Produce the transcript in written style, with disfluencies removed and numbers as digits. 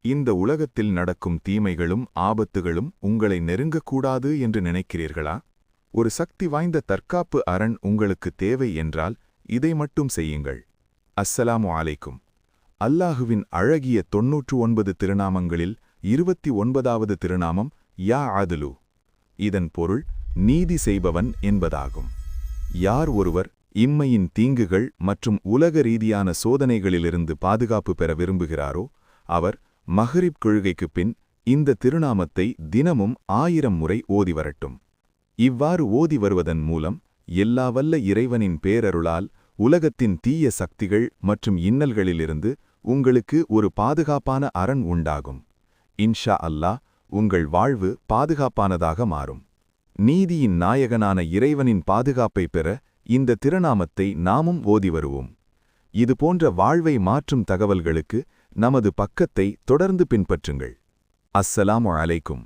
இந்த உலகத்தில் நடக்கும் தீமைகளும் ஆபத்துகளும் உங்களை நெருங்கக்கூடாது என்று நினைக்கிறீர்களா? ஒரு சக்தி வாய்ந்த தற்காப்பு அரண் உங்களுக்கு தேவை என்றால் இதை மட்டும் செய்யுங்கள். அஸ்ஸலாமு அலைக்கும். அல்லாஹுவின் அழகிய 99 திருநாமங்களில் 29வது திருநாமம் யா அதுலு. இதன் பொருள் நீதி செய்பவன் என்பதாகும். யார் ஒருவர் இம்மையின் தீங்குகள் மற்றும் உலக ரீதியான சோதனைகளிலிருந்து பாதுகாப்பு பெற விரும்புகிறாரோ அவர் மஹ்ரிப் தொழுகைக்குப் பின் இந்த திருநாமத்தை தினமும் 1000 முறை ஓதி வரட்டும். இவ்வாறு ஓதி வருவதன் மூலம் எல்லா வல்ல இறைவனின் பேரருளால் உலகத்தின் தீய சக்திகள் மற்றும் இன்னல்களிலிருந்து உங்களுக்கு ஒரு பாதுகாப்பான அரண் உண்டாகும். இன்ஷா அல்லாஹ் உங்கள் வாழ்வு பாதுகாப்பானதாக மாறும். நீதியின் நாயகனான இறைவனின் பாதுகாப்பை பெற இந்த திருநாமத்தை நாமும் ஓதி வருவோம். இதுபோன்ற வாழ்வை மாற்றும் தகவல்களுக்கு நமது பக்கத்தை தொடர்ந்து பின்பற்றுங்கள். அஸ்ஸலாமு அலைக்கும்.